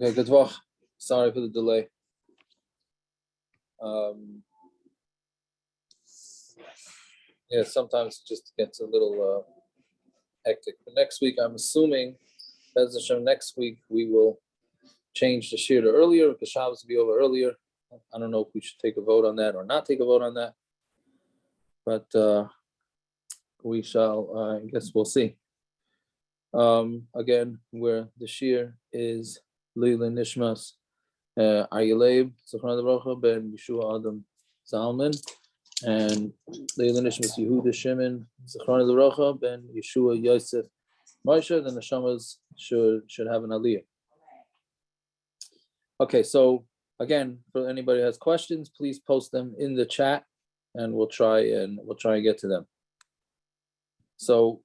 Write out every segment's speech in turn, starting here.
Okay, good work. Sorry for the delay. Yeah, sometimes it just gets a little hectic. But next week, I'm assuming, Bez Hashem, next week we will change the shir to earlier, because Shabbos will be over earlier. I don't know if we should take a vote on that or not take a vote on that, but we shall. I guess we'll see. Again, where the shir is Lila Nishmas Ayaleib Candelabra ben Yeshua Adam Zalman, and Lila Nishmas Yehuda Shimon Candelabra ben Yeshua Yosef Moshe. Then the Shamas should have an aliyah. Okay, so again, for anybody who has questions, please post them in the chat, and we'll try and get to them. So,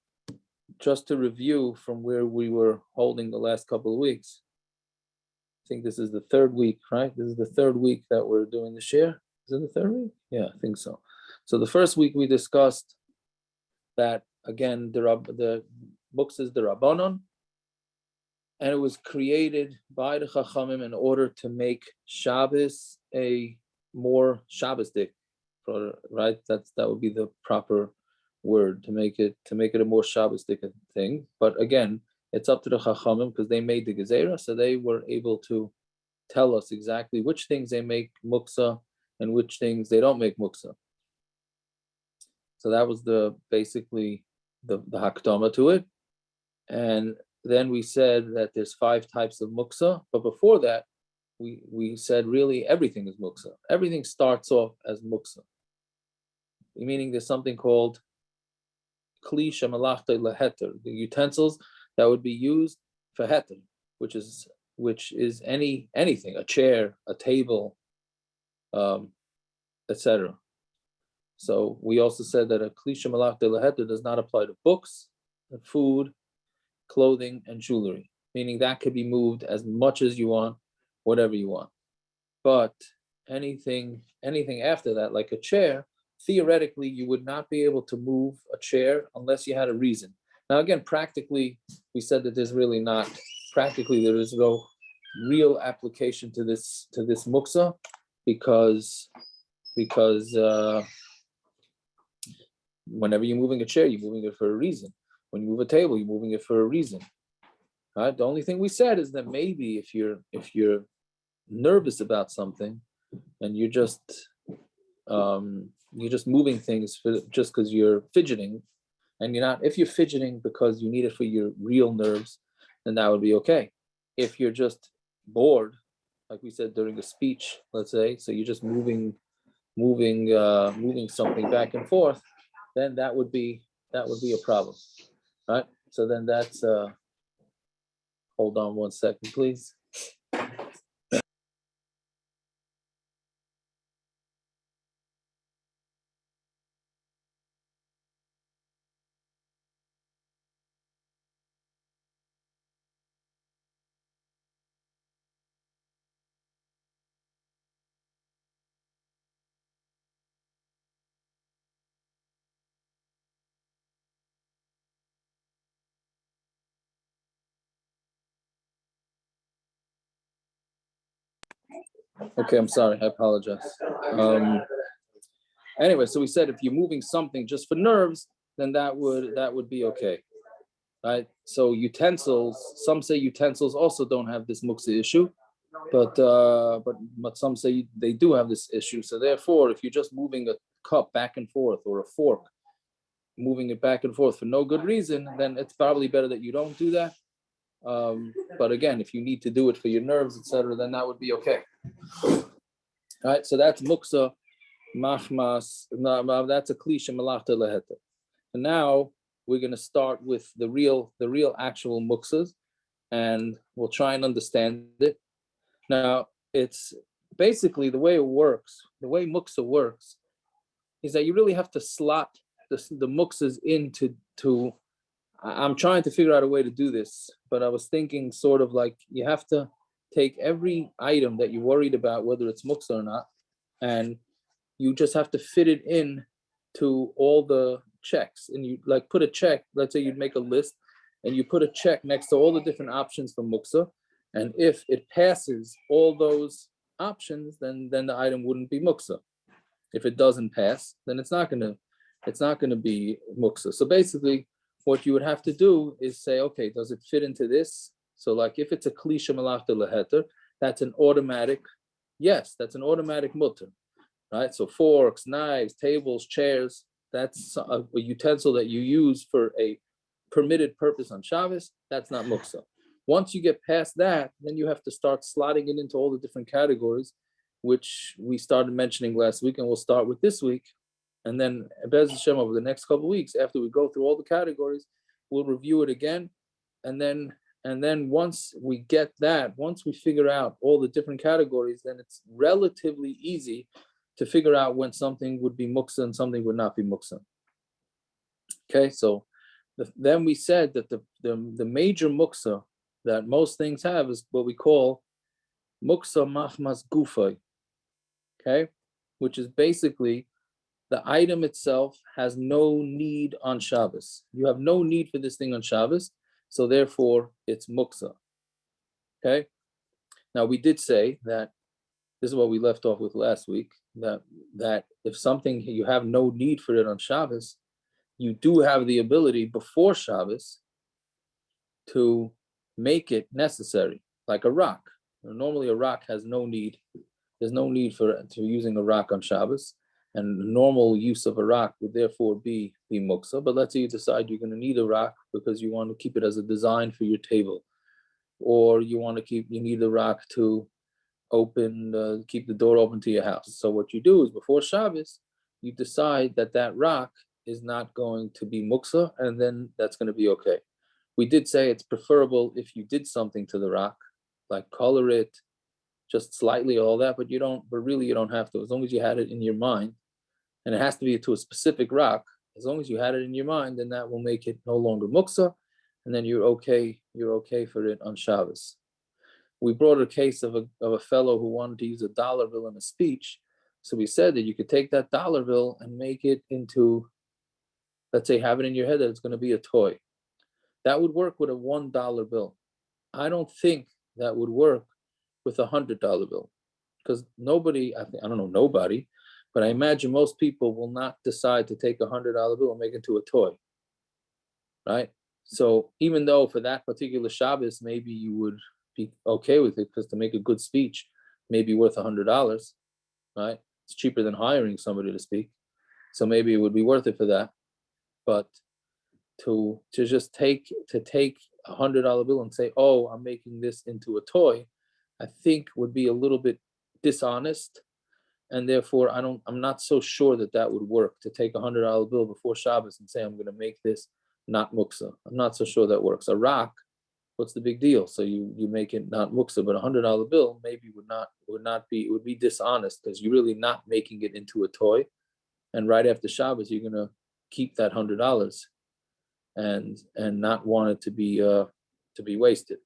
just to review from where we were holding the last couple of weeks, I think this is the third week, right? This is the third week that we're doing the share. Is it the third week? Yeah, I think so. So the first week we discussed that, again, the Muksa is the Rabbanon, and it was created by the Chachamim in order to make Shabbos a more Shabbos-dik, right? That would be the proper word, to make it a more Shabbos-dik thing. But again, it's up to the Chachamim, because they made the Gezerah, so they were able to tell us exactly which things they make Muksa and which things they don't make Muksa. So that was basically the Hakdama to it. And then we said that there's 5 types of Muksa, but before that, we said really everything is Muksa. Everything starts off as Muksa, meaning there's something called Kli Shemalachta Leheter, the utensils that would be used for heter, which is anything, a chair, a table, etc. So we also said that a Kli Shemalachta Leheter does not apply to books, food, clothing, and jewelry, meaning that could be moved as much as you want, whatever you want. But anything after that, like a chair, theoretically, you would not be able to move a chair unless you had a reason. Now, again, practically, we said that there is no real application to this Muksa, because whenever you're moving a chair, you're moving it for a reason. When you move a table, you're moving it for a reason. Right? The only thing we said is that maybe if you're nervous about something and you're just moving things just because you're fidgeting, and if you're fidgeting because you need it for your real nerves, then that would be okay. If you're just bored, like we said during a speech, let's say, so you're just moving something back and forth, then that would be a problem, right? So then that's hold on one second, please. Okay, I'm sorry, I apologize. Anyway, so we said if you're moving something just for nerves, then that would be okay, right? So utensils, some say utensils also don't have this Muksa issue, but some say they do have this issue. So therefore, if you're just moving a cup back and forth, or a fork, moving it back and forth for no good reason, then it's probably better that you don't do that. But again, if you need to do it for your nerves, etc., then that would be okay. All right, so that's Muksa Machmas. That's a Kli Shemalachta Leheter. And now we're going to start with the real actual Muksas, and we'll try and understand it. Now, it's basically the way Muksa works is that you really have to slot the Muksas into. I'm trying to figure out a way to do this, but I was thinking sort of like you have to take every item that you're worried about, whether it's Muksa or not, and you just have to fit it in to all the checks. And you like put a check, let's say you'd make a list, and you put a check next to all the different options for Muksa, And if it passes all those options, then the item wouldn't be muksa. If it doesn't pass, then it's not gonna be muksa. So basically, what you would have to do is say, okay, does it fit into this? So like if it's a klisha malachta leheter, that's an automatic yes, that's an automatic mutter, right? So forks, knives, tables, chairs, that's a utensil that you use for a permitted purpose on Shabbos, that's not muksa. Once you get past that, then you have to start slotting it into all the different categories, which we started mentioning last week, and we'll start with this week. And then Bez Hashem, over the next couple of weeks, after we go through all the categories, we'll review it again. And then once we get that, once we figure out all the different categories, then it's relatively easy to figure out when something would be muksa and something would not be muksa. Okay, so then we said that the major muksa that most things have is what we call Muksa machmas gufay, okay, which is basically the item itself has no need on Shabbos. You have no need for this thing on Shabbos, so therefore it's muksa. Okay. Now we did say that this is what we left off with last week. That if something you have no need for it on Shabbos, you do have the ability before Shabbos to make it necessary, like a rock. Normally a rock has no need. There's no need for using a rock on Shabbos, and the normal use of a rock would therefore be muksa. But let's say you decide you're going to need a rock because you want to keep it as a design for your table, or you need the rock to keep the door open to your house. So what you do is before Shabbos, you decide that rock is not going to be muksa, and then that's going to be okay. We did say it's preferable if you did something to the rock, like color it just slightly, all that, but really you don't have to, as long as you had it in your mind, and it has to be to a specific rock. As long as you had it in your mind, then that will make it no longer muksa, and then you're okay for it on Shabbos. We brought a case of a fellow who wanted to use a dollar bill in a speech. So we said that you could take that dollar bill and make it into, let's say, have it in your head that it's going to be a toy. That would work with a $1 bill. I don't think that would work with a $100 bill, because nobody, I don't know nobody, but I imagine most people will not decide to take a $100 bill and make it into a toy, right? So even though for that particular Shabbos, maybe you would be okay with it, because to make a good speech may be worth $100, right? It's cheaper than hiring somebody to speak. So maybe it would be worth it for that. But to just take a $100 bill and say, oh, I'm making this into a toy, I think would be a little bit dishonest. And therefore, I'm not so sure that would work, to take a $100 bill before Shabbos and say, I'm going to make this not muksa. I'm not so sure that works. A rock, what's the big deal? So you make it not muksa, but a $100 bill maybe it would be dishonest, because you're really not making it into a toy. And right after Shabbos, you're going to keep that $100 and not want it to be wasted.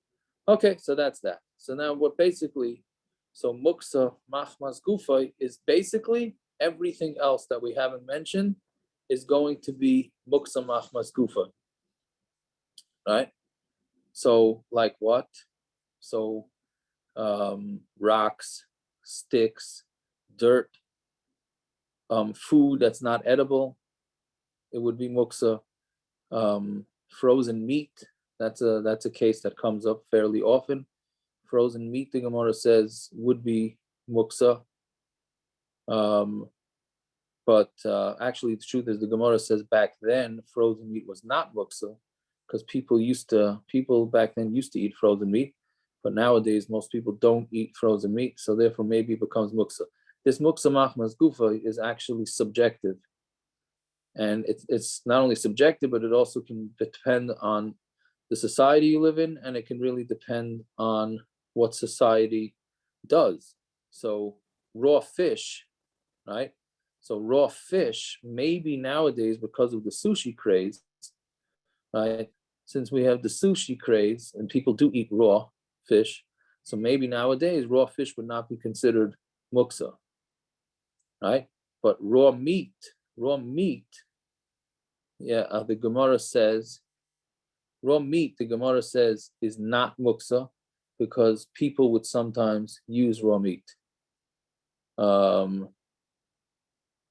Okay, so that's that. So now so muksa machmas gufa is basically everything else that we haven't mentioned is going to be muksa machmas gufa, right? So like what? So rocks, sticks, dirt, food that's not edible, it would be muksa. Frozen meat, that's a case that comes up fairly often. Frozen meat, the Gemara says, would be muksa. But actually, the truth is, the Gemara says back then frozen meat was not muksa, because people back then used to eat frozen meat, but nowadays most people don't eat frozen meat, so therefore maybe it becomes muksa. This muksa machmas gufa is actually subjective, and it's not only subjective, but it also can depend on the society you live in, and it can really depend on what society does. So raw fish, right? So raw fish, maybe nowadays, because of the sushi craze, right? Since we have the sushi craze and people do eat raw fish, so maybe nowadays raw fish would not be considered muksa, right? But raw meat, the Gemara says, raw meat, the Gemara says, is not muksa, because people would sometimes use raw meat.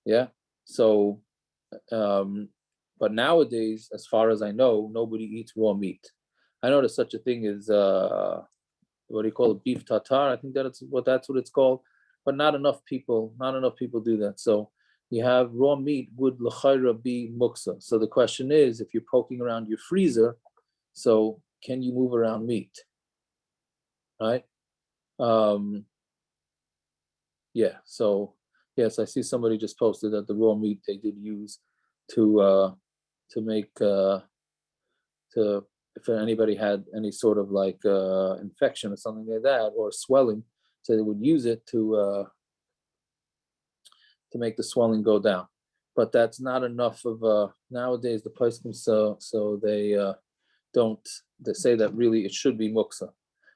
Yeah. So, but nowadays, as far as I know, nobody eats raw meat. I know there's such a thing as what do you call it, beef tartare? I think that's what it's called. But not enough people do that. So you have raw meat would l'chayra be muksa. So the question is, if you're poking around your freezer, so can you move around meat? Right? Yeah. So yes, I see somebody just posted that the raw meat they did use to make if anybody had any sort of like infection or something like that or swelling, so they would use it to make the swelling go down. But that's not enough of nowadays the poskim, so they don't, they say that really it should be muksa.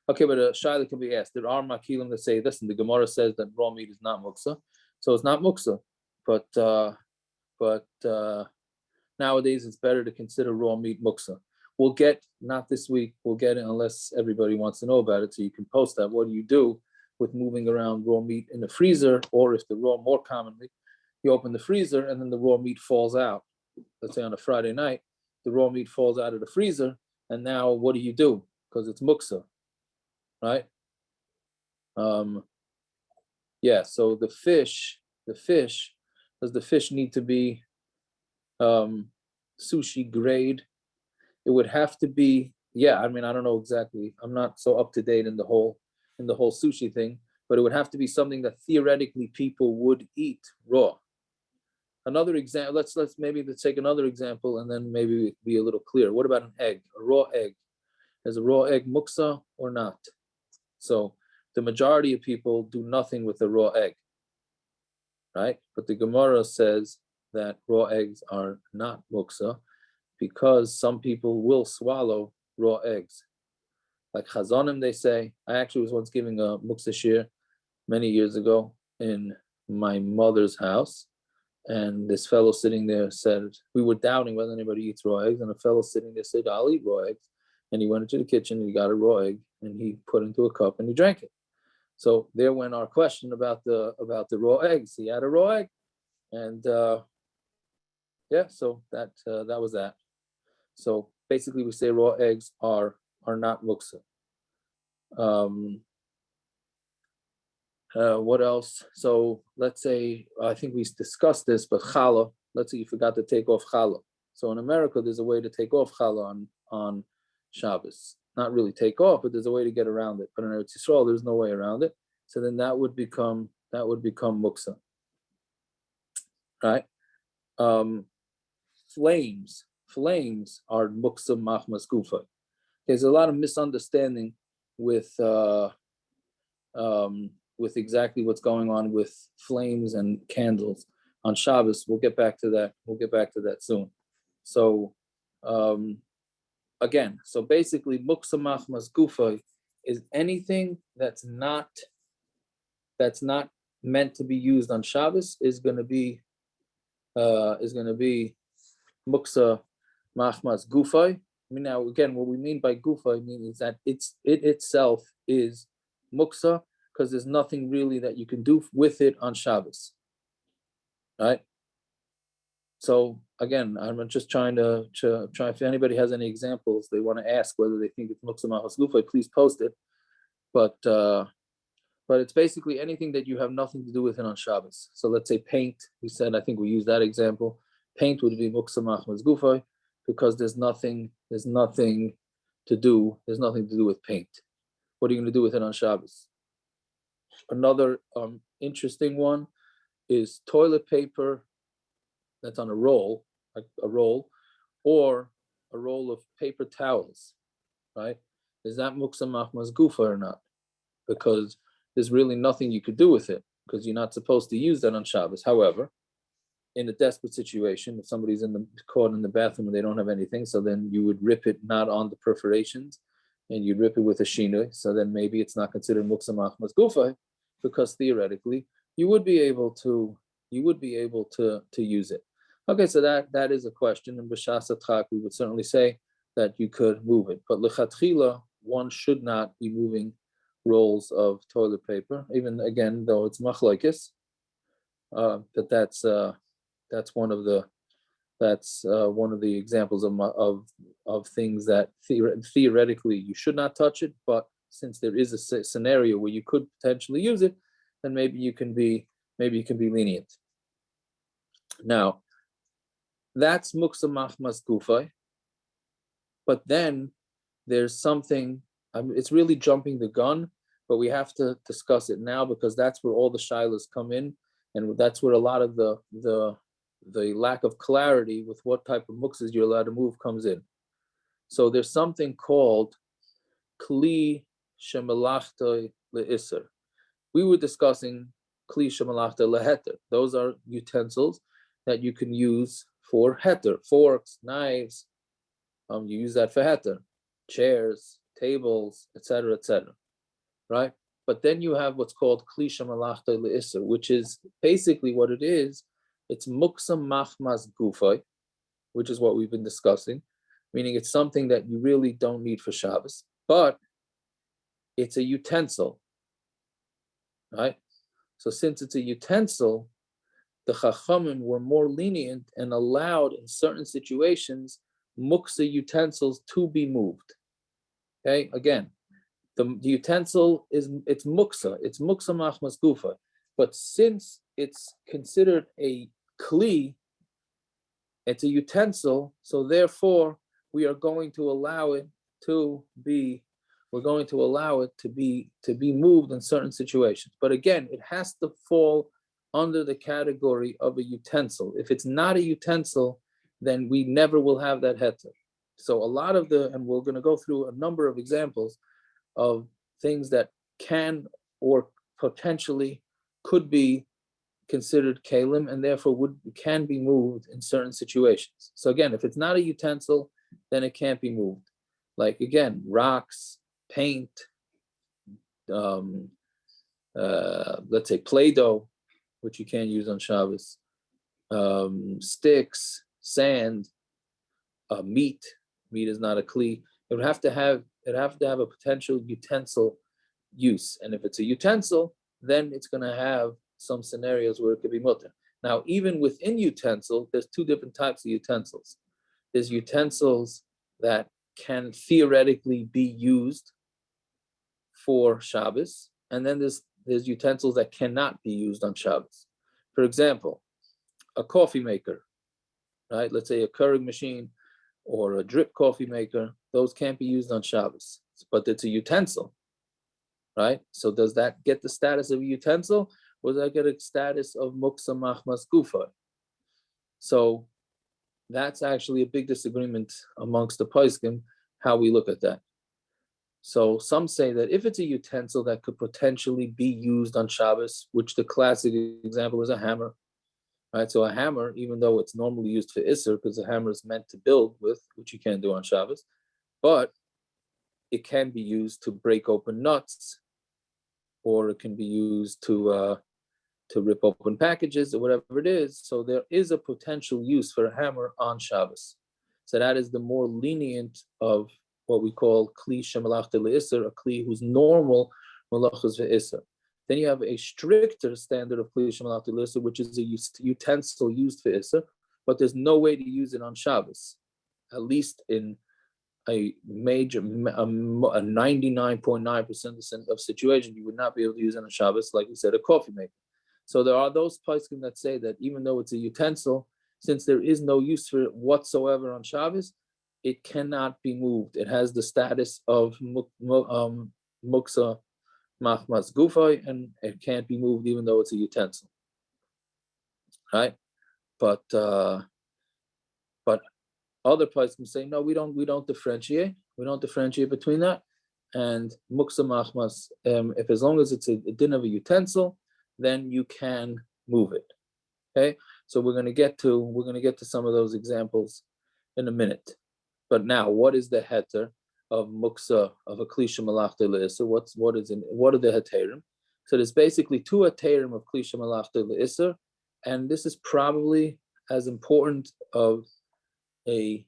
Okay, but a shaila can be asked. There are makilim that say this, and the Gemara says that raw meat is not muksa, so it's not muksa. But nowadays it's better to consider raw meat muksa. We'll get, not this week, we'll get it unless everybody wants to know about it, so you can post that. What do you do with moving around raw meat in the freezer, or if the raw, more commonly, you open the freezer and then the raw meat falls out. Let's say on a Friday night, the raw meat falls out of the freezer, and now what do you do? Because it's muksa, right? Yeah, so the fish, does the fish need to be sushi grade? It would have to be, yeah, I mean, I don't know exactly. I'm not so up to date in the whole sushi thing, but it would have to be something that theoretically people would eat raw. Another example, let's take another example and then maybe be a little clear. What about an egg, a raw egg? Is a raw egg muksa or not? So the majority of people do nothing with a raw egg, right? But the Gemara says that raw eggs are not muksa because some people will swallow raw eggs. Like chazonim, they say. I actually was once giving a muksa shir many years ago in my mother's house, and this fellow sitting there said, we were doubting whether anybody eats raw eggs, and a fellow sitting there said, I'll eat raw eggs. And he went into the kitchen and he got a raw egg and he put it into a cup and he drank it. So there went our question about the raw eggs. He had a raw egg, and yeah, so that was that. So basically, we say raw eggs are not muksa. What else? So let's say, I think we discussed this, but challah. Let's say you forgot to take off challah. So in America, there's a way to take off challah on Shabbos. Not really take off, but there's a way to get around it. But in Eretz Yisrael, there's no way around it. So then that would become muksa, right? Flames are muksa machmas gufa. There's a lot of misunderstanding with exactly what's going on with flames and candles on Shabbos. We'll get back to that soon. So again, so basically muksa machmas gufa is anything that's not meant to be used on Shabbos is going to be muksa machmas gufa. I mean, now again, what we mean by gufa, I mean, is that it itself is muksa because there's nothing really that you can do with it on Shabbos, right? So again, I'm just trying to if anybody has any examples they want to ask whether they think it's muksa machmas gufa, please post it. But it's basically anything that you have nothing to do with it on Shabbos. So let's say paint. We said, I think we used that example. Paint would be muksa machmas gufa because there's nothing to do with paint. What are you going to do with it on Shabbos? Another interesting one is toilet paper that's on a roll, or a roll of paper towels, right? Is that muksa machmas gufa or not? Because there's really nothing you could do with it because you're not supposed to use that on Shabbos. However, in a desperate situation, if somebody's caught in the bathroom and they don't have anything, so then you would rip it not on the perforations, and you'd rip it with a shinui. So then maybe it's not considered muksa machmas gufa, because theoretically you would be able to use it. Okay, so that is a question. In b'shas hatchak, we would certainly say that you could move it, but lechatchila one should not be moving rolls of toilet paper, even again, though it's machlokes. But that's one of the examples of things that theoretically you should not touch it, but since there is a scenario where you could potentially use it, then maybe you can be lenient. Now, that's Muksa Machmas Gufay, but then there's something. It's really jumping the gun, but we have to discuss it now because that's where all the shilas come in, and that's where a lot of the lack of clarity with what type of muksas you're allowed to move comes in. So there's something called kli shemalachta le'isser. We were discussing kli shemalachta leheter. Those are utensils that you can use for heter, forks, knives. You use that for heter, chairs, tables, etc., etc. Right? But then you have what's called kli shemalachta le'isser, which is basically what it is. It's muksa machmas gufay, which is what we've been discussing, meaning it's something that you really don't need for Shabbos, but it's a utensil, right? So since it's a utensil, the Chachamim were more lenient and allowed in certain situations muksa utensils to be moved. Okay, again, the utensil it's muksa machmas gufay, but since it's considered a kli, it's a utensil, so therefore we are going to allow it to be moved in certain situations. But again, it has to fall under the category of a utensil. If it's not a utensil, then we never will have that heter. So a lot of and we're going to go through a number of examples of things that can or potentially could be considered kalim and therefore can be moved in certain situations. So again, if it's not a utensil, then it can't be moved. Like again, rocks, paint, let's say Play-Doh, which you can't use on Shabbos, sticks, sand, meat. Meat is not a kli. It would have to have a potential utensil use, and if it's a utensil, then it's going to have some scenarios where it could be mutter. Now, even within utensil, there's two different types of utensils. There's utensils that can theoretically be used for Shabbos, and then there's utensils that cannot be used on Shabbos. For example, a coffee maker, right? Let's say a Keurig machine or a drip coffee maker. Those can't be used on Shabbos, but it's a utensil, right? So does that get the status of a utensil, or does that get a status of muksa machmas gufa? So that's actually a big disagreement amongst the poskim, how we look at that. So some say that if it's a utensil that could potentially be used on Shabbos, which the classic example is a hammer, right? So a hammer, even though it's normally used for Isser, because a hammer is meant to build with, which you can't do on Shabbos, but it can be used to break open nuts, or it can be used to rip open packages, or whatever it is. So there is a potential use for a hammer on Shabbos. So that is the more lenient of what we call kli shemalachta le'isser, a kli whose normal malachas ve'isser. Then you have a stricter standard of kli shemalachta le'isser, which is a utensil used for isser, but there's no way to use it on Shabbos, at least in a major, 99.9% of situations, you would not be able to use it on Shabbos, like we said, a coffee maker. So there are those poskim that say that even though it's a utensil, since there is no use for it whatsoever on Shabbos, it cannot be moved. It has the status of muksa machmas gufay, and it can't be moved even though it's a utensil, right? But other poskim say no, we don't differentiate. We don't differentiate between that and muksa machmas. If as long as it's a din of a utensil, then you can move it. Okay, so we're going to get to some of those examples in a minute. But now, what is the heter of muksa of a kli shemalachta le'isser? What are the heterim? So there's basically two heterim of kli shemalachta le'isser, and this is probably as important of a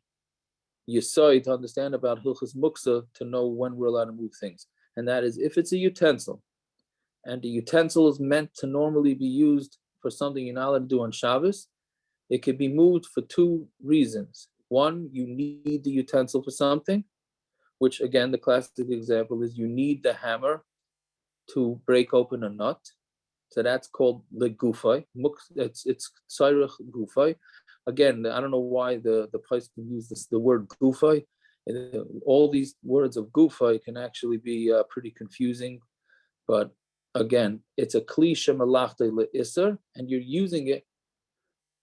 Yesod to understand about Hilchos Muksa to know when we're allowed to move things. And that is if it's a utensil, and the utensil is meant to normally be used for something you're not allowed to do on Shabbos, it could be moved for two reasons. One, you need the utensil for something, which again, the classic example is you need the hammer to break open a nut. So that's called the gufay. It's tzarich gufay. Again, I don't know why the place can use the word gufay. All these words of gufay can actually be pretty confusing. But again, it's a kli shemalachta le'isser, and you're using it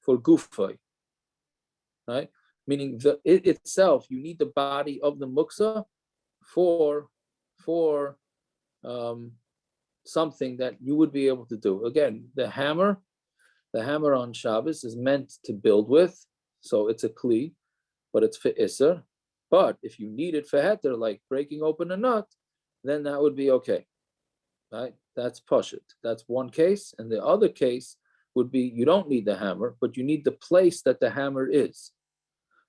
for gufay, right? Meaning it itself, you need the body of the muksa for something that you would be able to do. Again, the hammer on Shabbos is meant to build with, so it's a kli, but it's for isser. But if you need it for heter, like breaking open a nut, then that would be okay, right? That's pashut. That's one case, and the other case would be you don't need the hammer, but you need the place that the hammer is.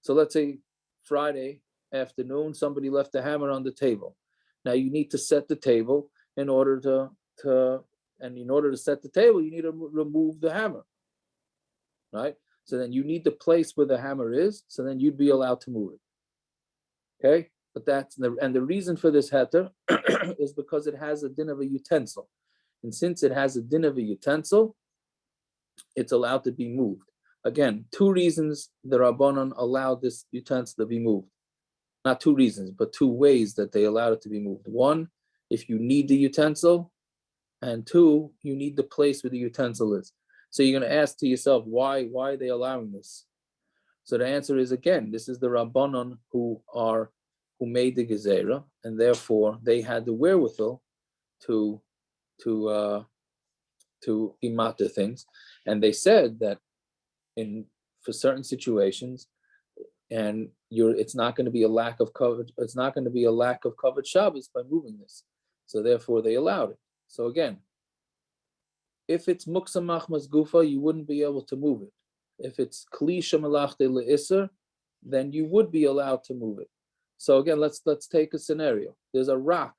So let's say Friday afternoon, somebody left the hammer on the table. Now you need to set the table in order to set the table, you need to remove the hammer, right? So then you need the place where the hammer is, so then you'd be allowed to move it. Okay, but the reason for this heter is because it has a din of a utensil, and since it has a din of a utensil, it's allowed to be moved. Again, two reasons the Rabbanon allowed this utensil to be moved. Not two reasons, but two ways that they allowed it to be moved. One, if you need the utensil, and two, you need the place where the utensil is. So you're going to ask to yourself, why are they allowing this? So the answer is, again, this is the Rabbanon who made the Gezerah, and therefore they had the wherewithal to imata things. And they said that for certain situations, and it's not going to be a lack of covered, it's not going to be a lack of covered Shabbos by moving this. So therefore they allowed it. So again, if it's Muksa machmas gufa, you wouldn't be able to move it. If it's kli shemalachta le'isser, then you would be allowed to move it. So again, let's take a scenario. There's a rock,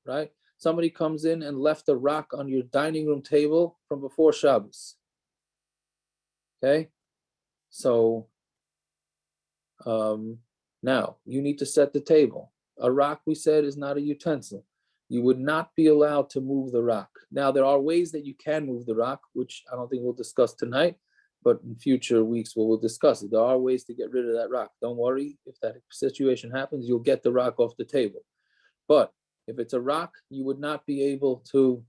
right? Somebody comes in and left a rock on your dining room table from before Shabbos. Okay, so now you need to set the table. A rock, we said, is not a utensil. You would not be allowed to move the rock. Now, there are ways that you can move the rock, which I don't think we'll discuss tonight, but in future weeks we'll discuss it. There are ways to get rid of that rock. Don't worry, if that situation happens, you'll get the rock off the table. But if it's a rock, you would not be able to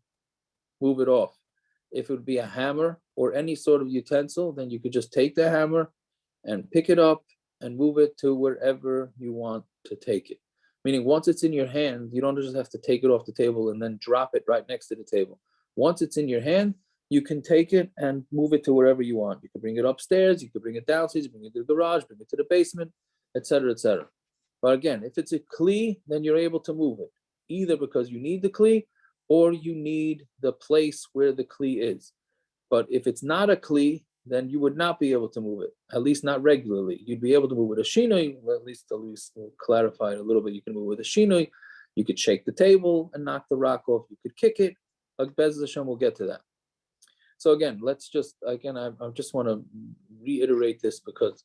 move it off. If it would be a hammer or any sort of utensil, then you could just take the hammer and pick it up and move it to wherever you want to take it. Meaning once it's in your hand, you don't just have to take it off the table and then drop it right next to the table. Once it's in your hand, you can take it and move it to wherever you want. You can bring it upstairs, you can bring it downstairs, bring it to the garage, bring it to the basement, etc., etc. But again, if it's a kli, then you're able to move it, either because you need the kli or you need the place where the kli is. But if it's not a kli, then you would not be able to move it, at least not regularly. You'd be able to move with a shinoi, well, at least we'll clarify it a little bit. You can move with a shinoi, you could shake the table and knock the rock off, you could kick it. Like Bez Hashem, we'll get to that. So again, I just want to reiterate this because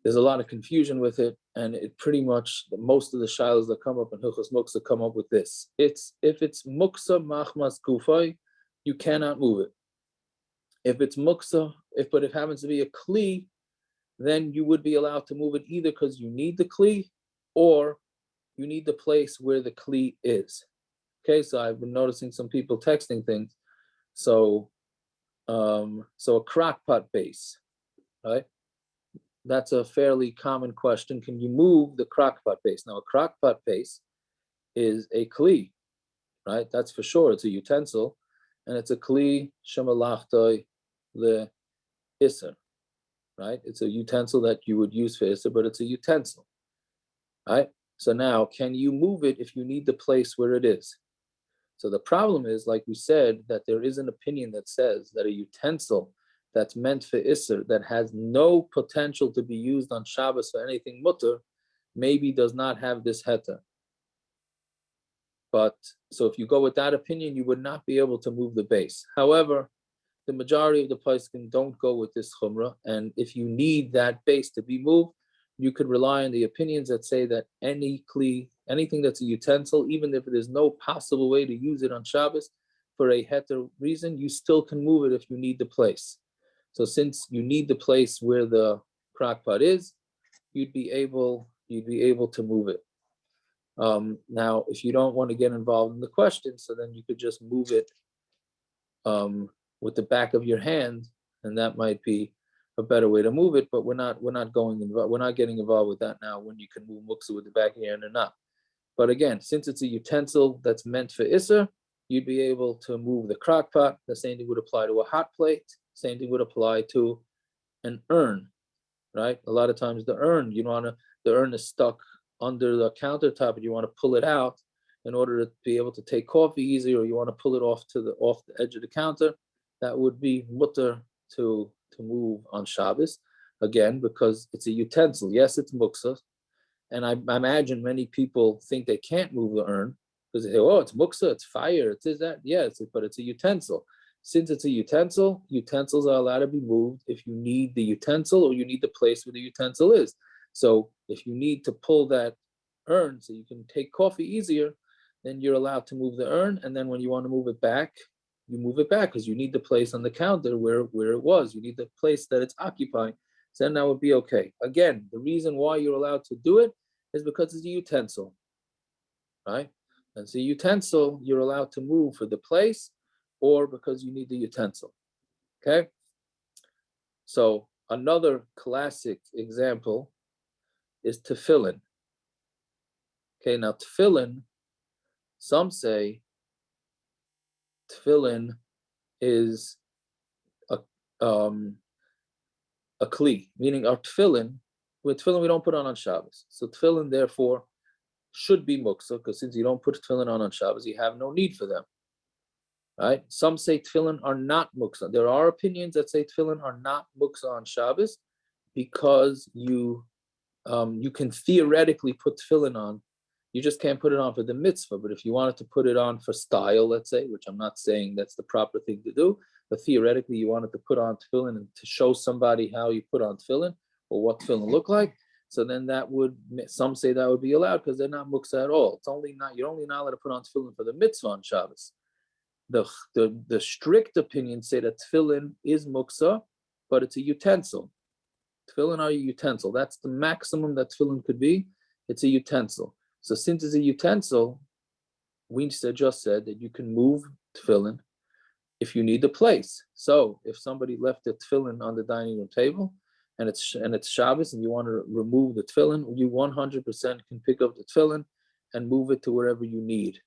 there's a lot of confusion with it, and it pretty much, most of the shilas that come up in Hilchos Muksa come up with this. If it's Muksa machmas gufay, you cannot move it. If it's Muksa, but it happens to be a kli, then you would be allowed to move it either because you need the kli or you need the place where the kli is. Okay, so I've been noticing some people texting things. So a crock pot base, right? That's a fairly common question. Can you move the crock pot base? Now, a crock pot base is a kli, right? That's for sure. It's a utensil, and it's a kli shemalachta the isser, right? It's a utensil that you would use for isser, but it's a utensil, right? So now, can you move it if you need the place where it is? So the problem is, like we said, that there is an opinion that says that a utensil that's meant for isser, that has no potential to be used on Shabbos for anything mutter, maybe does not have this heter. But so if you go with that opinion, you would not be able to move the base. However, the majority of the poskim don't go with this chumrah, and if you need that base to be moved, you could rely on the opinions that say that any kli, anything that's a utensil, even if there's no possible way to use it on Shabbos for a heter reason, you still can move it if you need the place. So since you need the place where the crock pot is, you'd be able to move it. Now, if you don't want to get involved in the question, so then you could just move it with the back of your hand, and that might be a better way to move it. But we're not getting involved with that now. When you can move muksa with the back of your hand or not. But again, since it's a utensil that's meant for isser, you'd be able to move the crock pot. The same thing would apply to a hot plate. Same thing would apply to an urn, right? A lot of times the urn is stuck under the countertop, and you want to pull it out in order to be able to take coffee easy, or you want to pull it off the edge of the counter. That would be mutter to move on Shabbos, again, because it's a utensil. Yes, it's muksa, and I imagine many people think they can't move the urn because they say, "Oh, it's muksa, it's fire, it is that." Yeah, but it's a utensil. Since it's a utensil, utensils are allowed to be moved if you need the utensil or you need the place where the utensil is. So if you need to pull that urn so you can take coffee easier, then you're allowed to move the urn. And then when you want to move it back, you move it back because you need the place on the counter where it was. You need the place that it's occupying. So then that would be okay. Again, the reason why you're allowed to do it is because it's a utensil, right? And it's a utensil you're allowed to move for the place or because you need the utensil, okay? So another classic example is tefillin. Okay, now tefillin, some say tefillin is a kli, meaning our tefillin, with tefillin we don't put on Shabbos. So tefillin therefore should be muksa, because since you don't put tefillin on Shabbos, you have no need for them. Right? Some say tefillin are not muksa. There are opinions that say tefillin are not muksa on Shabbos because you can theoretically put tefillin on. You just can't put it on for the mitzvah. But if you wanted to put it on for style, let's say, which I'm not saying that's the proper thing to do, but theoretically you wanted to put on tefillin and to show somebody how you put on tefillin or what tefillin look like, so then some say that would be allowed because they're not muksa at all. You're only not allowed to put on tefillin for the mitzvah on Shabbos. The strict opinions say that tefillin is muksa, but it's a utensil. Tefillin are a utensil. That's the maximum that tefillin could be. It's a utensil. So since it's a utensil, we just said that you can move tefillin if you need the place. So if somebody left the tefillin on the dining room table and it's Shabbos and you want to remove the tefillin, you 100% can pick up the tefillin and move it to wherever you need.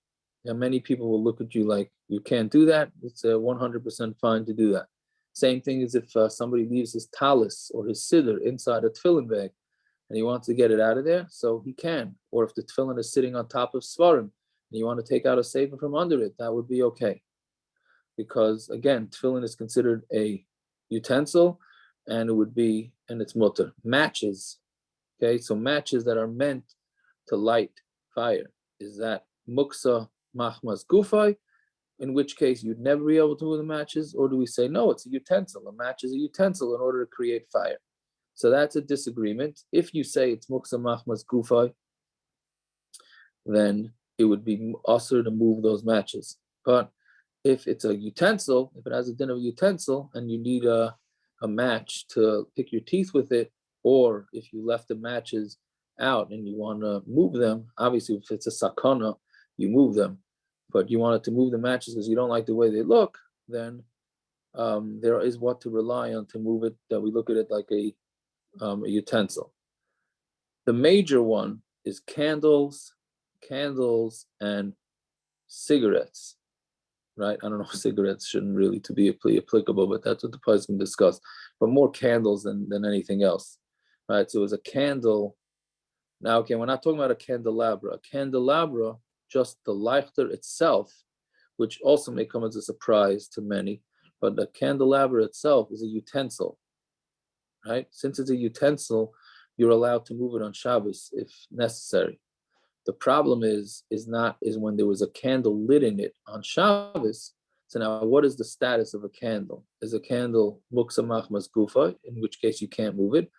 And many people will look at you like you can't do that. It's 100% fine to do that. Same thing as if somebody leaves his talis or his siddur inside a tefillin bag and he wants to get it out of there, so he can. Or if the tefillin is sitting on top of svarim and you want to take out a sefer from under it, that would be okay. Because again, tefillin is considered a utensil and it's mutter. Matches, okay? So matches that are meant to light fire, is that muksa machmas gufay, in which case you'd never be able to move the matches? Or do we say, no, it's a utensil. A match is a utensil in order to create fire. So that's a disagreement. If you say it's muksa machmas gufay, then it would be usher to move those matches. But if it's a utensil, if it has a din of a utensil and you need a match to pick your teeth with it, or if you left the matches out and you want to move them, obviously if it's a sakana, you move them. But you wanted to move the matches because you don't like the way they look, then there is what to rely on to move it, that we look at it like a utensil. The major one is candles, and cigarettes, right? I don't know, cigarettes shouldn't really to be applicable, but that's what the Paz can discuss. But more candles than anything else, right? So it's a candle. Now, okay, we're not talking about a candelabra. A candelabra, just the lighter itself, which also may come as a surprise to many, but the candelabra itself is a utensil, right? Since it's a utensil, you're allowed to move it on Shabbos if necessary. The problem is when there was a candle lit in it on Shabbos. So now, what is the status of a candle? Is a candle Muksa machmas gufa, in which case you can't move it,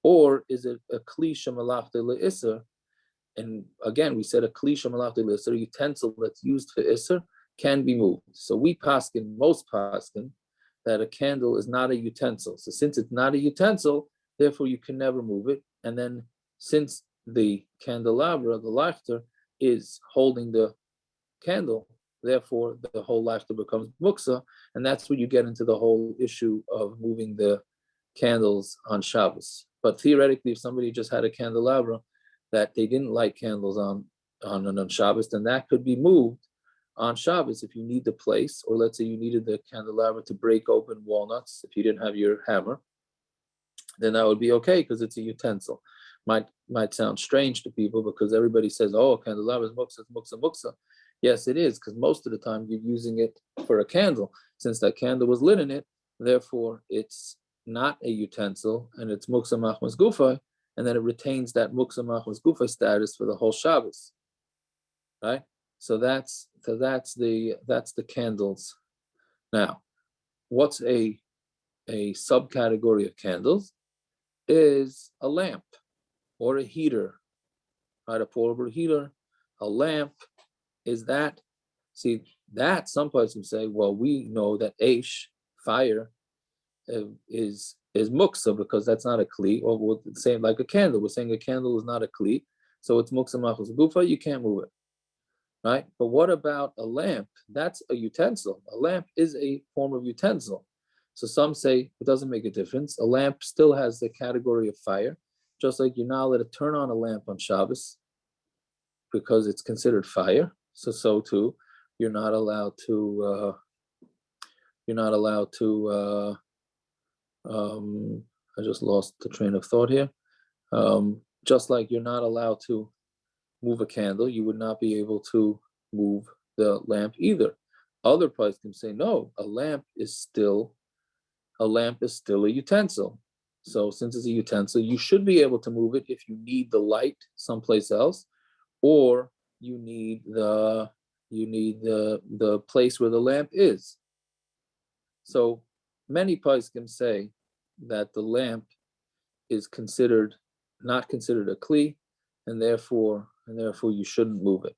or is it a kli shemalachta le'isser? And again, we said a kli shemalachta le'isser, a utensil that's used for isser, can be moved. So we paskin, most paskin, that a candle is not a utensil. So since it's not a utensil, therefore you can never move it. And then since the candelabra, the lighter, is holding the candle, therefore the whole lighter becomes muksa, and that's where you get into the whole issue of moving the candles on Shabbos. But theoretically, if somebody just had a candelabra that they didn't light candles on Shabbos, then that could be moved on Shabbos if you need the place, or let's say you needed the candelabra to break open walnuts if you didn't have your hammer, then that would be okay because it's a utensil. Might sound strange to people because everybody says, oh, candelabra is muksa, muksa, muksa. Yes, it is, because most of the time you're using it for a candle. Since that candle was lit in it, therefore it's not a utensil and it's muksa machmas gufa, and then it retains that muksa machmas gufa status for the whole Shabbos. Right? So that's the candles. Now, what's a subcategory of candles is a lamp or a heater, right? A portable heater, a lamp. Is that, see, that some person say, well, we know that Aish, fire, is Muksa because that's not a Kli, or we're saying like a candle. We're saying a candle is not a Kli, so it's Muksa Machus Gufa, you can't move it, right? But what about a lamp? That's a utensil. A lamp is a form of utensil. So some say it doesn't make a difference. A lamp still has the category of fire, just like you're not allowed to turn on a lamp on Shabbos because it's considered fire. So too, you're not allowed to. I just lost the train of thought here. Just like you're not allowed to move a candle, you would not be able to move the lamp either. Other parts can say no. A lamp is still a utensil. So since it's a utensil, you should be able to move it if you need the light someplace else, or you need the place where the lamp is. So many poskim say that the lamp is not considered a kli, and therefore you shouldn't move it.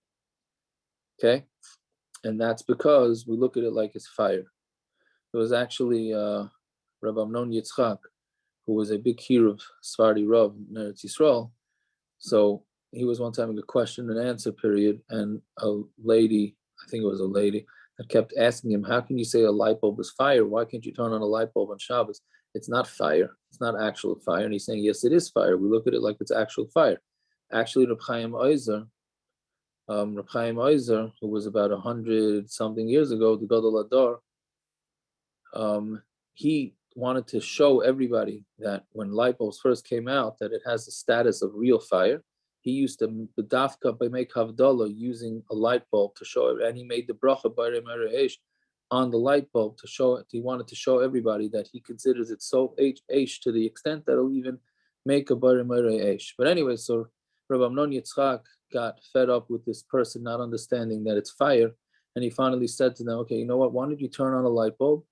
Okay, and that's because we look at it like it's fire. There was actually Rabbi Amnon Yitzchak, who was a big hero of Sephardi Rav in Eretz Yisrael. So he was one time in a question and answer period, and a lady, I think it was a lady, that kept asking him, how can you say a light bulb is fire? Why can't you turn on a light bulb on Shabbos? It's not fire. It's not actual fire. And he's saying, yes, it is fire. We look at it like it's actual fire. Actually, Reb Chaim Oizer, who was about 100-something years ago, the Gadol Adar, he wanted to show everybody that when light bulbs first came out, that it has the status of real fire. He used to bedafka by make havdalah using a light bulb to show it, and he made the bracha by on the light bulb to show it. He wanted to show everybody that he considers it so H to the extent that it'll even make a barei. But anyway, so Rabbi Amnon Yitzchak got fed up with this person not understanding that it's fire, and he finally said to them, okay, you know what, why don't you turn on a light bulb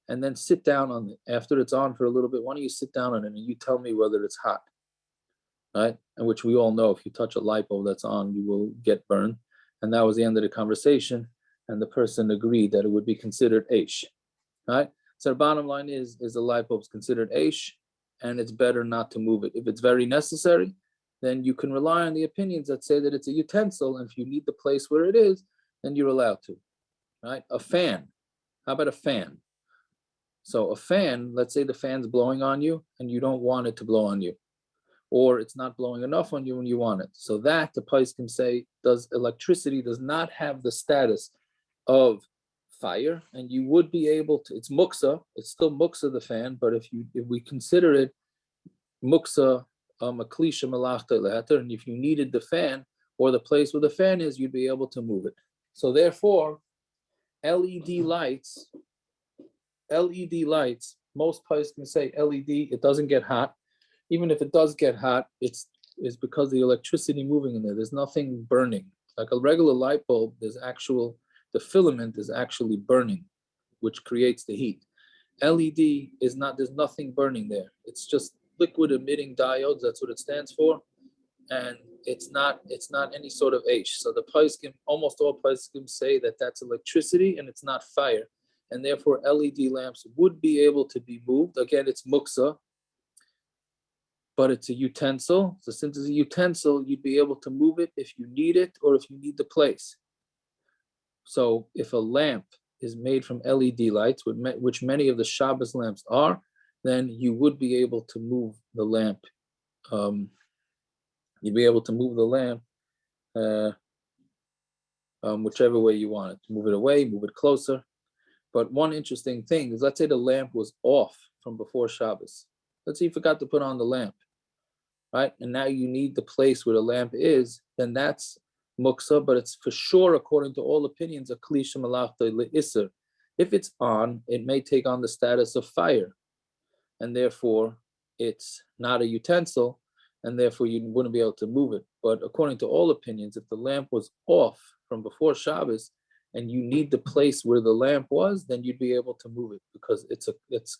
and then sit down on it after it's on for a little bit? Why don't you sit down on it and you tell me whether it's hot, right? And which we all know, if you touch a light bulb that's on, you will get burned. And that was the end of the conversation, and the person agreed that it would be considered Aish, right? So the bottom line is the light bulb is considered Aish, and it's better not to move it. If it's very necessary, then you can rely on the opinions that say that it's a utensil, and if you need the place where it is, then you're allowed to, right? A fan. How about a fan? So a fan, let's say the fan's blowing on you and you don't want it to blow on you, or it's not blowing enough on you when you want it. So that the place can say, electricity does not have the status of fire, and you would be able to, it's muksa, it's still muksa the fan, but if we consider it muksa, a klisha malachta leheter, and if you needed the fan or the place where the fan is, you'd be able to move it. So therefore, LED lights, most places can say LED, it doesn't get hot. even if it does get hot, it's because the electricity moving in there. There's nothing burning. Like a regular light bulb, the filament is actually burning, which creates the heat. LED is not, there's nothing burning there. It's just liquid emitting diodes. That's what it stands for. And it's not any sort of H. So the poskim, almost all poskim say that that's electricity and it's not fire. And therefore LED lamps would be able to be moved. Again, it's Muksa, but it's a utensil. So since it's a utensil, you'd be able to move it if you need it or if you need the place. So if a lamp is made from LED lights, which many of the Shabbos lamps are, then you would be able to move the lamp. You'd be able to move the lamp whichever way you want it. Move it away, move it closer. But one interesting thing is, let's say the lamp was off from before Shabbos. Let's say you forgot to put on the lamp, right? And now you need the place where the lamp is, then that's Muksa, but it's for sure, according to all opinions, a Kli Shemalachta Le'isr. If it's on, it may take on the status of fire, and therefore it's not a utensil, and therefore you wouldn't be able to move it. But according to all opinions, if the lamp was off from before Shabbos and you need the place where the lamp was, then you'd be able to move it, because it's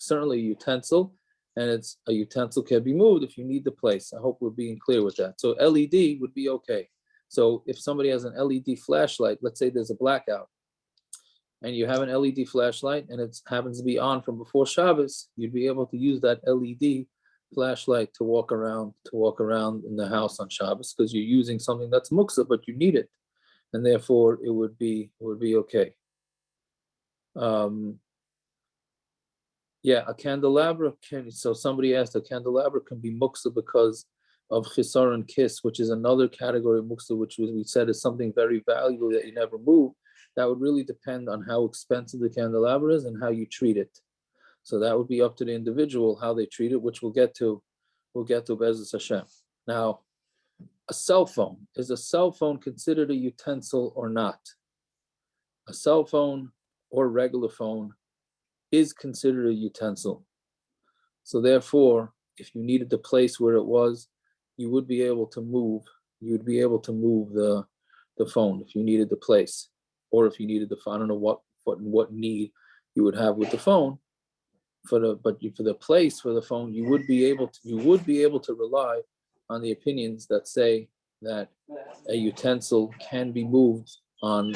certainly a utensil, and it's a utensil can be moved if you need the place. I hope we're being clear with that. So LED would be okay. So if somebody has an LED flashlight, let's say there's a blackout, and you have an LED flashlight and it happens to be on from before Shabbos, you'd be able to use that LED flashlight to walk around in the house on Shabbos, because you're using something that's Muksa, but you need it, and therefore it would be okay. A candelabra so somebody asked, a candelabra can be Muksa because of Chisar and Kiss, which is another category of Muksa, which we said is something very valuable that you never move. That would really depend on how expensive the candelabra is and how you treat it. So that would be up to the individual how they treat it, which we'll get to Be'ezus Hashem. Now, a cell phone. Is a cell phone considered a utensil or not? A cell phone or regular phone is considered a utensil. So therefore, if you needed the place where it was, you would be able to move. You would be able to move the phone if you needed the place, or if you needed the phone. I don't know what need you would have with the phone. For the place for the phone, you would be able to rely on the opinions that say that a utensil can be moved on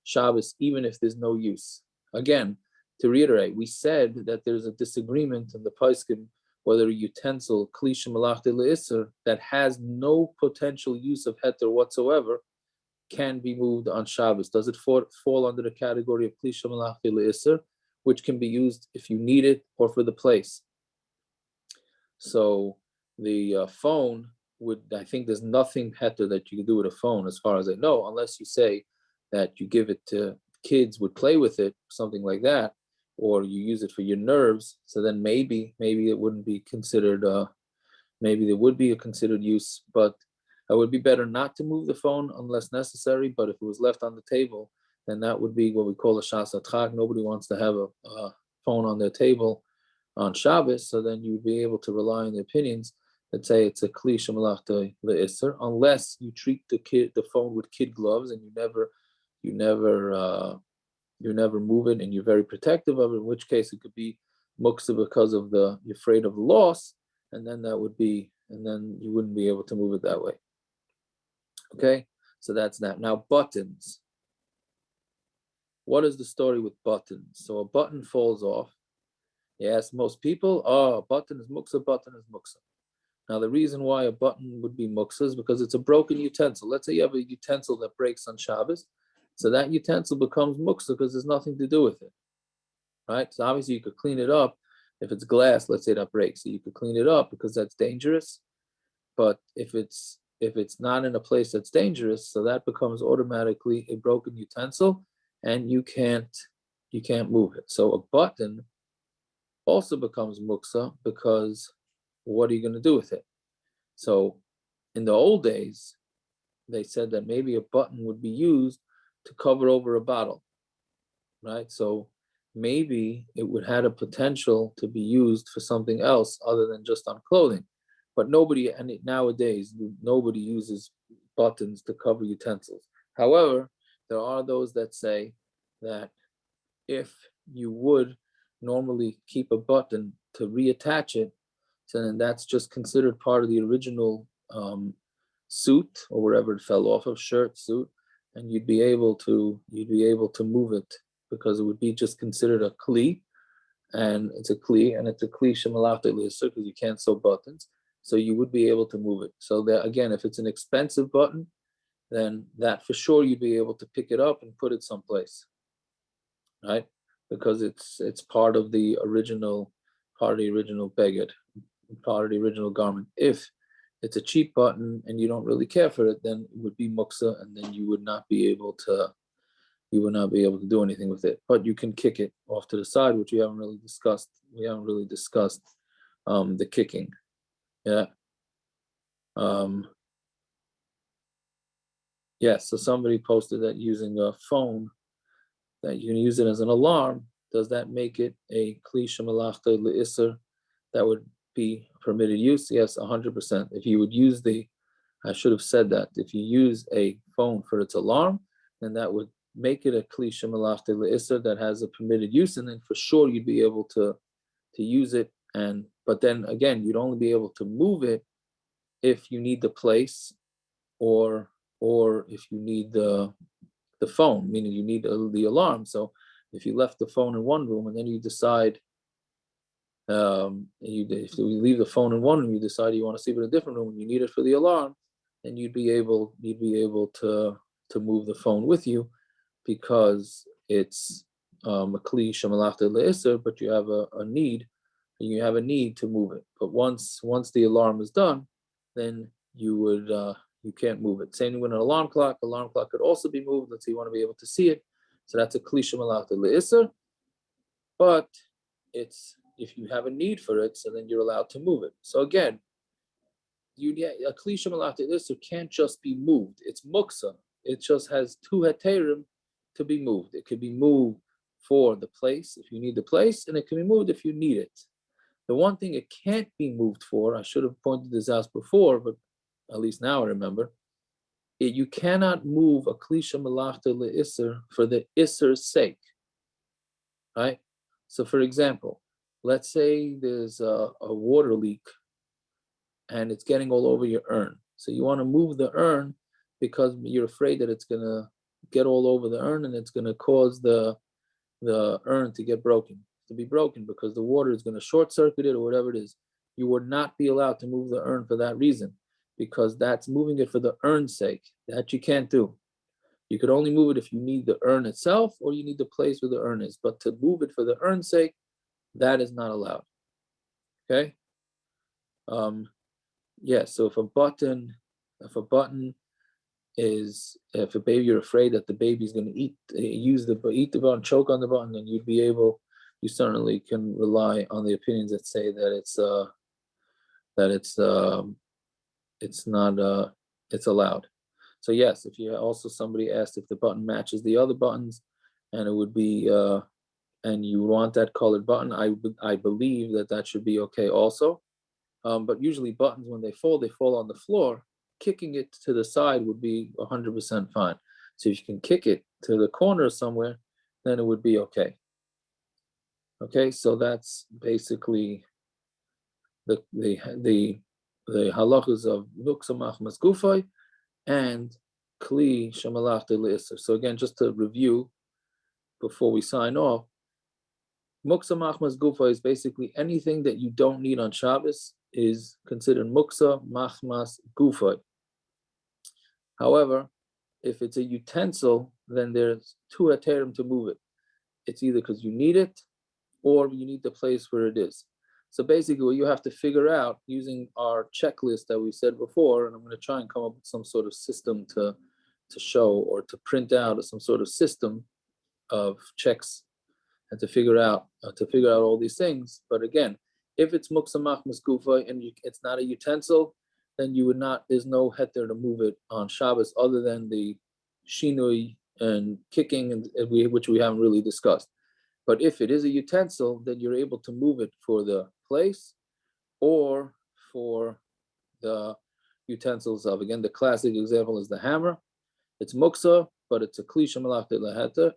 Shabbos even if there's no use. Again, to reiterate, we said that there's a disagreement in the poskim whether a utensil Kli Shemalachta Le'isr that has no potential use of heter whatsoever can be moved on Shabbos. Does it fall under the category of Kli Shemalachta Le'isr, which can be used if you need it or for the place? So the phone I think there's nothing heter that you can do with a phone, as far as I know, unless you say that you give it to kids would play with it, something like that, or you use it for your nerves. So then maybe it wouldn't be considered, maybe there would be a considered use, but it would be better not to move the phone unless necessary. But if it was left on the table, then that would be what we call a shas atchak. Nobody wants to have a phone on their table on Shabbos, so then you'd be able to rely on the opinions that say it's a Kli Shemalachta Le'isr, unless you treat the phone with kid gloves and you never move it and you're very protective of it, in which case it could be Muksa because of you're afraid of loss, and then then you wouldn't be able to move it that way. Okay, so that's that. Now buttons. What is the story with buttons? So a button falls off. You ask most people, a button is Muksa, button is Muksa. Now the reason why a button would be Muksa is because it's a broken utensil. Let's say you have a utensil that breaks on Shabbos. So that utensil becomes Muksa because there's nothing to do with it, right? So obviously you could clean it up. If it's glass, let's say that breaks, so you could clean it up because that's dangerous. But if it's not in a place that's dangerous, so that becomes automatically a broken utensil, and you can't move it. So a button also becomes Muksa because what are you going to do with it? So in the old days, they said that maybe a button would be used to cover over a bottle, right? So maybe it would have a potential to be used for something else other than just on clothing. But nowadays, nobody uses buttons to cover utensils. However, there are those that say that if you would normally keep a button to reattach it, so then that's just considered part of the original suit or wherever it fell off of, shirt, suit, and you'd be able to move it because it would be just considered a kli, and it's a kli shemalach de'lisur because you can't sew buttons, so you would be able to move it. So that again, if it's an expensive button, then that for sure you'd be able to pick it up and put it someplace, right? Because it's part of the original beged, part of the original garment. If it's a cheap button and you don't really care for it, then it would be muksa, and then you would not be able to do anything with it. But you can kick it off to the side, which we haven't really discussed. The kicking. Yeah. So somebody posted that using a phone, that you can use it as an alarm. Does that make it a kli shemalachta le'isur? That would be permitted use? Yes, 100%. If you would use I should have said that. If you use a phone for its alarm, then that would make it a kli shemalachta le'isur that has a permitted use, and then for sure you'd be able to use it. But then again, you'd only be able to move it if you need the place, or if you need the phone, meaning you need the alarm. So if you left the phone in one room and then you decide, if you leave the phone in one room, you decide you want to sleep in a different room and you need it for the alarm, then you'd be able to move the phone with you, because it's a kli shemalachta le'isur, but you have a need to move it. But once the alarm is done, then you can't move it. Same with an alarm clock. Alarm clock could also be moved. Let's say you want to be able to see it. So that's a kli shemalachta le'isur. But it's if you have a need for it, so then you're allowed to move it. So again, a kli shemalachta le'isur can't just be moved. It's muksa. It just has two heterim to be moved. It could be moved for the place if you need the place, and it can be moved if you need it. The one thing it can't be moved for, I should have pointed this out before, but at least now I remember, you cannot move a kli shemalachta le'isur for the isur's sake, right? So for example, let's say there's a water leak and it's getting all over your urn. So you want to move the urn because you're afraid that it's going to get all over the urn and it's going to cause the urn to be broken because the water is going to short circuit it or whatever it is. You would not be allowed to move the urn for that reason, because that's moving it for the urn's sake. That you can't do. You could only move it if you need the urn itself or you need the place where the urn is. But to move it for the urn's sake, that is not allowed. Okay? So if a button is, if a baby, you're afraid that the baby's going to eat the button, choke on the button, then you certainly can rely on the opinions that say that it's allowed. So yes, if you also, somebody asked if the button matches the other buttons, and it would be and you want that colored button, I believe that should be okay also. But usually buttons, when they fall on the floor. Kicking it to the side would be 100% fine. So if you can kick it to the corner somewhere, then it would be okay. Okay, so that's basically the halachas of Muksa machmas gufay and kli shemalachta le'isur. So again, just to review before we sign off, Muksa machmas gufay is basically anything that you don't need on Shabbos is considered Muksa machmas gufay. However, if it's a utensil, then there's two heterim to move it. It's either because you need it or you need the place where it is. So basically what you have to figure out using our checklist that we said before, and I'm going to try and come up with some sort of system to show or to print out some sort of system of checks and to figure out all these things. But again, if it's Muksa machmas gufa and it's not a utensil, then you would not, there's no heter to move it on Shabbos other than the shinui and kicking, which we haven't really discussed. But if it is a utensil, then you're able to move it for the place or for the utensils of. Again, the classic example is the hammer. It's muksa, but it's a klisha malachta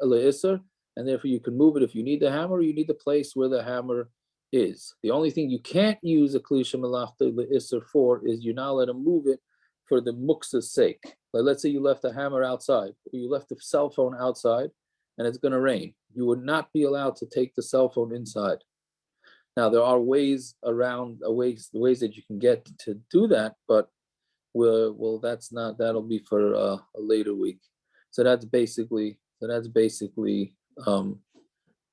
le'isr, and therefore you can move it if you need the hammer, or you need the place where the hammer is. The only thing you can't use a klisha malachta le'isr for is you're not allowed to move it for the muksa's sake. Like, let's say you left the hammer outside, or you left the cell phone outside, and it's going to rain. You would not be allowed to take the cell phone inside. Now, there are ways around, ways that you can get to do that, but that'll be for a later week. So that's basically the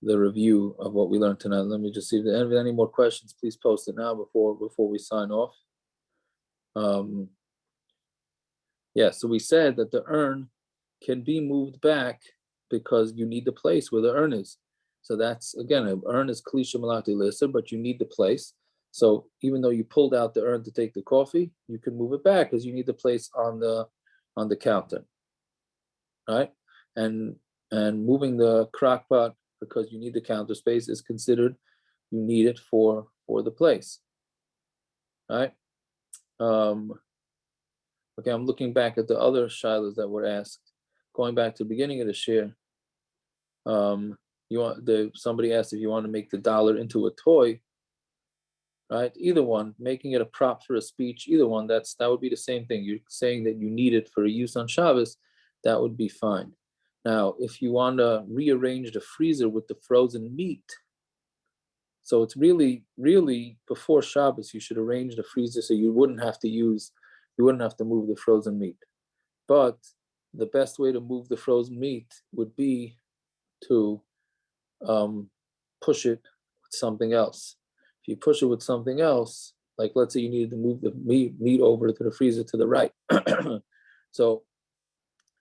review of what we learned tonight. Let me just see if there are any more questions. Please post it now before we sign off. So we said that the urn can be moved back because you need the place where the urn is. So that's, again, an urn is klisha malachta le'isr, but you need the place. So even though you pulled out the urn to take the coffee, you can move it back because you need the place on the counter, right? And moving the crock pot because you need the counter space is considered you need it for the place, right? Okay, I'm looking back at the other shilas that were asked. Going back to the beginning of the shir, somebody asked if you want to make the dollar into a toy, right? Either one, making it a prop for a speech, either one, that would be the same thing. You're saying that you need it for use on Shabbos, that would be fine. Now, if you want to rearrange the freezer with the frozen meat, so it's really before Shabbos, you should arrange the freezer so you wouldn't have to move the frozen meat. But the best way to move the frozen meat would be to push it with something else. If you push it with something else, like let's say you needed to move the meat over to the freezer to the right. So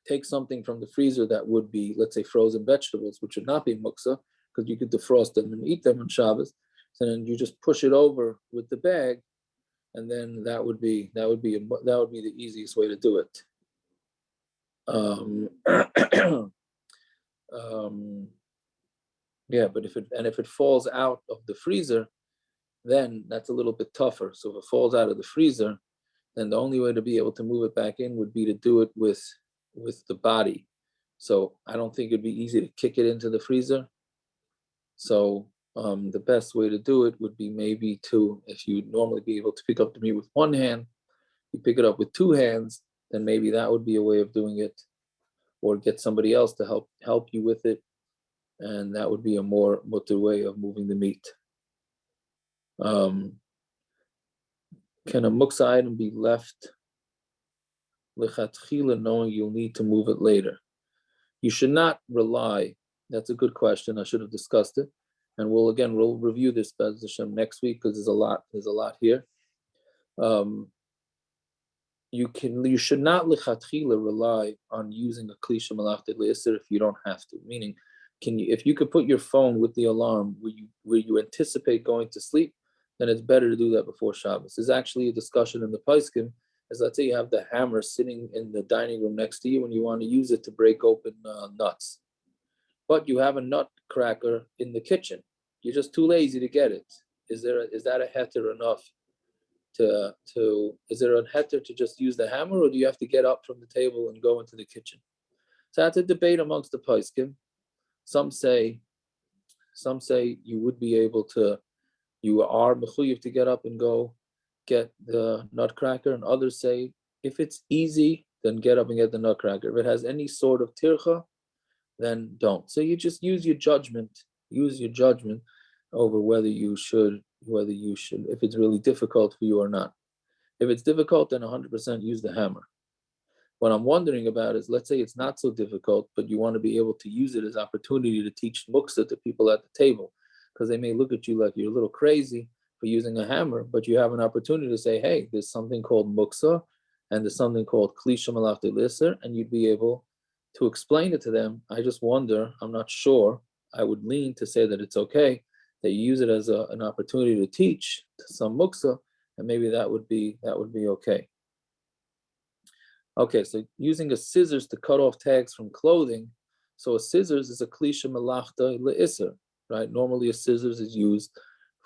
take something from the freezer that would be, let's say, frozen vegetables, which would not be muksa, because you could defrost them and eat them on Shabbos. So then you just push it over with the bag, and then that would be the easiest way to do it. But if it falls out of the freezer, then that's a little bit tougher. So if it falls out of the freezer, then the only way to be able to move it back in would be to do it with the body. So I don't think it'd be easy to kick it into the freezer. So the best way to do it would be maybe if you'd normally be able to pick up the meat with one hand, you pick it up with two hands, then maybe that would be a way of doing it, or get somebody else to help you with it, and that would be a more mutter way of moving the meat. Can a muksa item be left lechatchila knowing you'll need to move it later? You should not rely. That's a good question. I should have discussed it, and we'll review this Bez Hashem next week because there's a lot here. You should not lechatchila rely on using a klisha malachta le'isr if you don't have to. Meaning, if you could put your phone with the alarm where you anticipate going to sleep, then it's better to do that before Shabbos. There's actually a discussion in the Paiskim, as let's say you have the hammer sitting in the dining room next to you and you want to use it to break open nuts. But you have a nut cracker in the kitchen. You're just too lazy to get it. Is that a heter enough is there a heter to just use the hammer, or do you have to get up from the table and go into the kitchen? So that's a debate amongst the Paiskim. Some say you would be able to, you are mechuyev to get up and go get the nutcracker, and others say if it's easy, then get up and get the nutcracker. If it has any sort of tircha, then don't. So you just use your judgment over whether you should, if it's really difficult for you or not. If it's difficult, then 100% use the hammer. What I'm wondering about is, let's say it's not so difficult, but you want to be able to use it as opportunity to teach Muksa to people at the table, because they may look at you like you're a little crazy for using a hammer, but you have an opportunity to say, hey, there's something called Muksa, and there's something called Klisha Malachti Lisser, and you'd be able to explain it to them. I just wonder, I'm not sure, I would lean to say that it's okay, that you use it as an opportunity to teach some Muksa, and maybe that would be okay. Okay, so using a scissors to cut off tags from clothing. So a scissors is a klisha melachta le'isser, right? Normally a scissors is used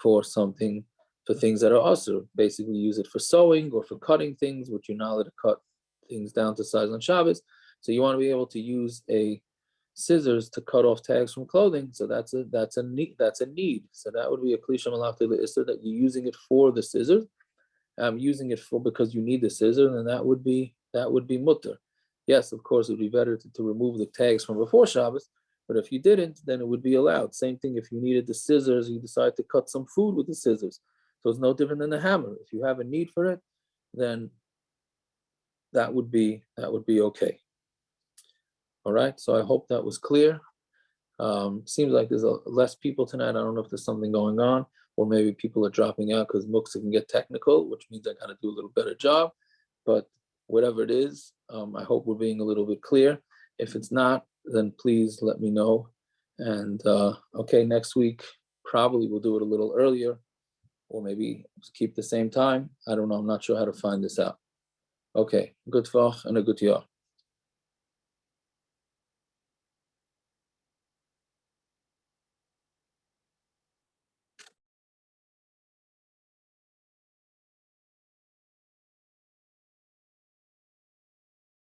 for something for things that are usur. Basically, use it for sewing or for cutting things, which you're not allowed to cut things down to size on Shabbos. So you want to be able to use a scissors to cut off tags from clothing. So that's a need. So that would be a klisha malachta le'isur, that you're using it for the scissors. Using it for because you need the scissors, and that would be mutter. Yes, of course, it would be better to remove the tags from before Shabbos. But if you didn't, then it would be allowed. Same thing if you needed the scissors, you decide to cut some food with the scissors. So it's no different than the hammer. If you have a need for it, then that would be okay. All right. So I hope that was clear. Seems like there's less people tonight. I don't know if there's something going on, or maybe people are dropping out because Muksa can get technical, which means I got to do a little better job. But whatever it is, I hope we're being a little bit clear. If it's not, then please let me know. And okay, next week probably we'll do it a little earlier, or maybe keep the same time. I don't know. I'm not sure how to find this out. Okay, good Fach and a good Yah.